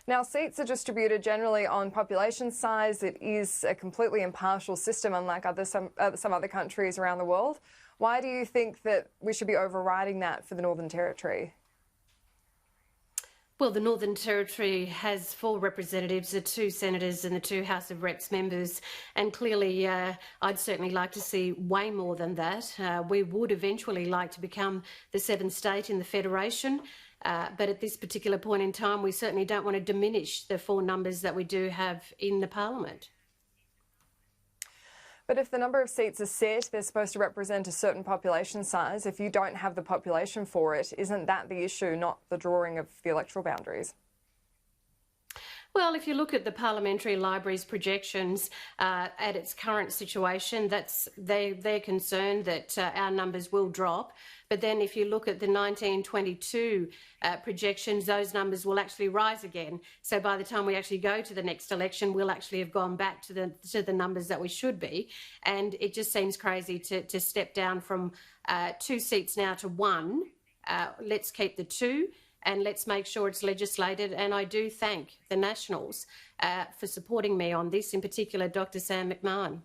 Now, seats are distributed generally on population size. It is a completely impartial system, unlike some other countries around the world. Why do you think that we should be overriding that for the Northern Territory? Well, the Northern Territory has 4 representatives, the 2 senators and the 2 House of Reps members, and clearly I'd certainly like to see way more than that. We would eventually like to become the 7th state in the Federation, but at this particular point in time, we certainly don't want to diminish the 4 numbers that we do have in the Parliament. But if the number of seats are set, they're supposed to represent a certain population size. If you don't have the population for it, isn't that the issue, not the drawing of the electoral boundaries? Well, if you look at the Parliamentary Library's projections at its current situation, they're concerned that our numbers will drop. But then if you look at the 1922 projections, those numbers will actually rise again. So by the time we actually go to the next election, we'll actually have gone back to the numbers that we should be. And it just seems crazy to step down from 2 seats now to 1. Let's keep the 2. And let's make sure it's legislated. And I do thank the Nationals for supporting me on this, in particular Dr. Sam McMahon.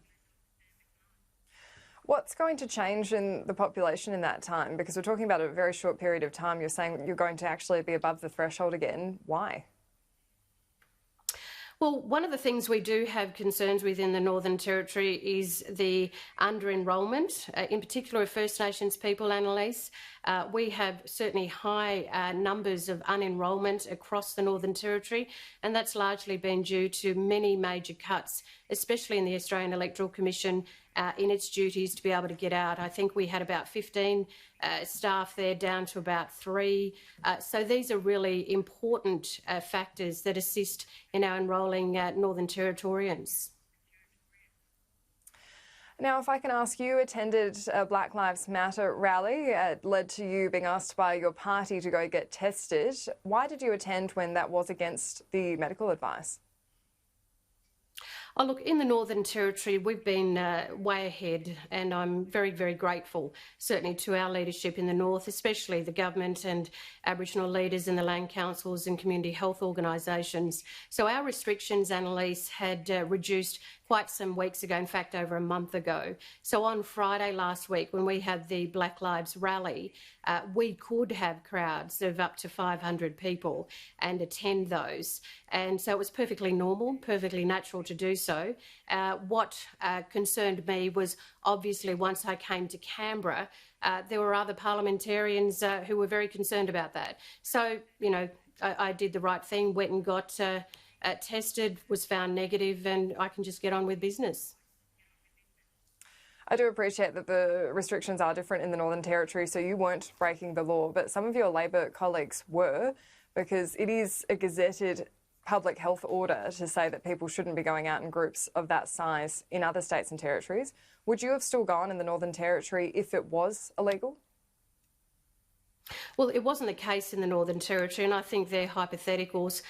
What's going to change in the population in that time? Because we're talking about a very short period of time. You're saying you're going to actually be above the threshold again. Why? Well, one of the things we do have concerns with in the Northern Territory is the under-enrolment, in particular of First Nations people, Annalise. We have certainly high numbers of unenrolment across the Northern Territory, and that's largely been due to many major cuts, especially in the Australian Electoral Commission, in its duties to be able to get out. I think we had about 15 staff there, down to about 3. So these are really important factors that assist in our enrolling Northern Territorians. Now, if I can ask, you attended a Black Lives Matter rally. It led to you being asked by your party to go get tested. Why did you attend when that was against the medical advice? Oh, look, in the Northern Territory, we've been way ahead, and I'm very, very grateful, certainly to our leadership in the North, especially the government and Aboriginal leaders in the land councils and community health organisations. So our restrictions, Annalise, had reduced quite some weeks ago, in fact, over a month ago. So on Friday last week, when we had the Black Lives rally, we could have crowds of up to 500 people and attend those. And so it was perfectly normal, perfectly natural to do so. What concerned me was obviously once I came to Canberra, there were other parliamentarians who were very concerned about that. So, you know, I did the right thing, went and got tested, was found negative, and I can just get on with business. I do appreciate that the restrictions are different in the Northern Territory, so you weren't breaking the law, but some of your Labor colleagues were, because it is a gazetted public health order to say that people shouldn't be going out in groups of that size in other states and territories. Would you have still gone in the Northern Territory if it was illegal? Well, it wasn't the case in the Northern Territory, and I think they're hypotheticals.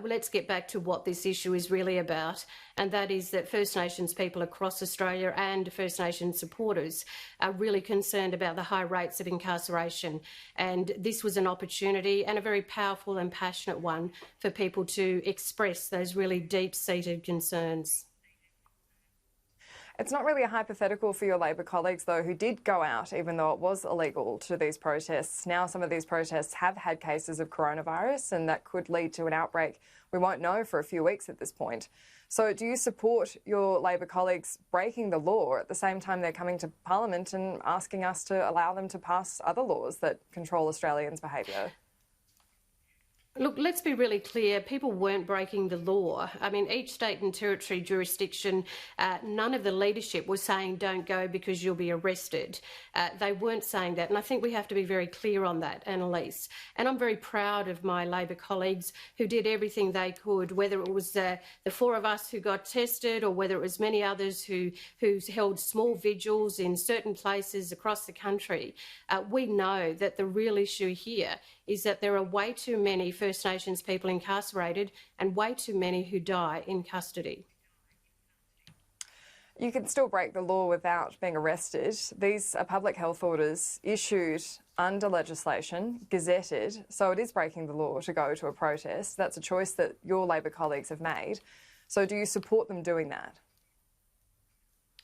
Let's get back to what this issue is really about, and that is that First Nations people across Australia and First Nations supporters are really concerned about the high rates of incarceration. And this was an opportunity, and a very powerful and passionate one, for people to express those really deep-seated concerns. It's not really a hypothetical for your Labor colleagues, though, who did go out, even though it was illegal, to these protests. Now some of these protests have had cases of coronavirus, and that could lead to an outbreak we won't know for a few weeks at this point. So do you support your Labor colleagues breaking the law at the same time they're coming to Parliament and asking us to allow them to pass other laws that control Australians' behaviour? Look, let's be really clear. People weren't breaking the law. I mean, each state and territory jurisdiction, none of the leadership was saying don't go because you'll be arrested. They weren't saying that. And I think we have to be very clear on that, Annalise. And I'm very proud of my Labor colleagues who did everything they could, whether it was the 4 of us who got tested or whether it was many others who held small vigils in certain places across the country. We know that the real issue here is that there are way too many First Nations people incarcerated and way too many who die in custody. You can still break the law without being arrested. These are public health orders issued under legislation, gazetted, so it is breaking the law to go to a protest. That's a choice that your Labor colleagues have made. So do you support them doing that?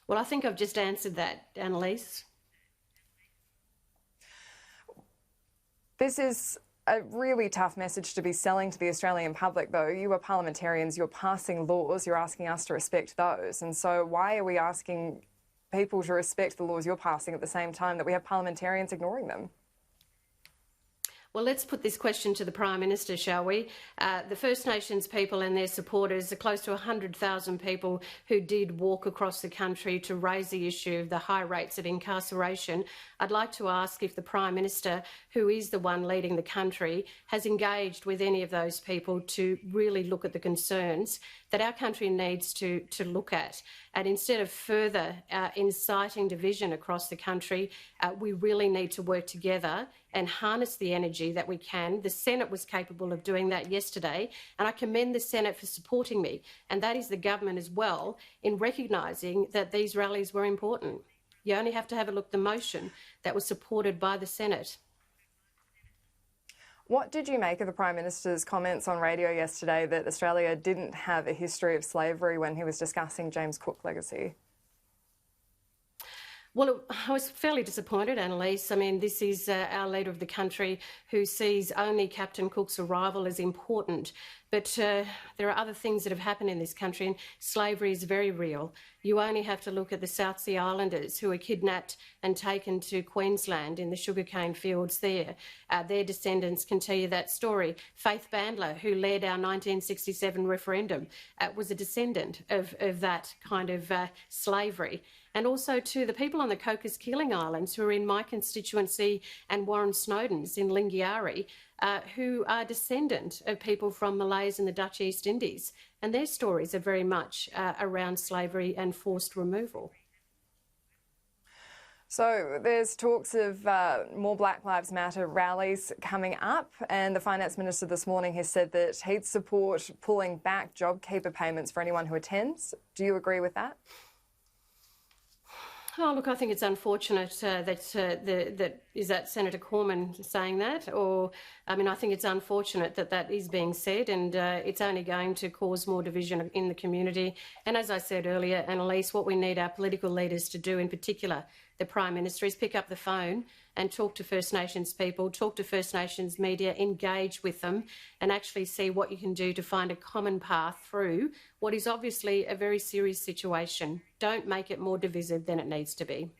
Well, I think I've just answered that, Annalise. This is a really tough message to be selling to the Australian public, though. You are parliamentarians, you're passing laws, you're asking us to respect those. And so why are we asking people to respect the laws you're passing at the same time that we have parliamentarians ignoring them? Well, let's put this question to the Prime Minister, shall we? The First Nations people and their supporters are close to 100,000 people who did walk across the country to raise the issue of the high rates of incarceration. I'd like to ask if the Prime Minister, who is the one leading the country, has engaged with any of those people to really look at the concerns that our country needs to look at. And instead of further inciting division across the country, we really need to work together and harness the energy that we can. The Senate was capable of doing that yesterday, and I commend the Senate for supporting me, and that is the government as well, in recognising that these rallies were important. You only have to have a look at the motion that was supported by the Senate. What did you make of the Prime Minister's comments on radio yesterday that Australia didn't have a history of slavery when he was discussing James Cook's legacy? Well, I was fairly disappointed, Annalise. I mean, this is our leader of the country who sees only Captain Cook's arrival as important. But there are other things that have happened in this country, and slavery is very real. You only have to look at the South Sea Islanders who were kidnapped and taken to Queensland in the sugarcane fields there. Their descendants can tell you that story. Faith Bandler, who led our 1967 referendum, was a descendant of that kind of slavery. And also to the people on the Cocos-Keeling Islands who are in my constituency and Warren Snowdon's in Lingiari, who are descendant of people from Malays and the Dutch East Indies. And their stories are very much around slavery and forced removal. So there's talks of more Black Lives Matter rallies coming up, and the Finance Minister this morning has said that he'd support pulling back JobKeeper payments for anyone who attends. Do you agree with that? Oh, look, I think it's unfortunate that Senator Cormann saying that, or, I mean, I think it's unfortunate that that is being said, and it's only going to cause more division in the community. And as I said earlier, Annalise, what we need our political leaders to do, in particular the Prime Minister, is pick up the phone and talk to First Nations people, talk to First Nations media, engage with them, and actually see what you can do to find a common path through what is obviously a very serious situation. Don't make it more divisive than it needs to be.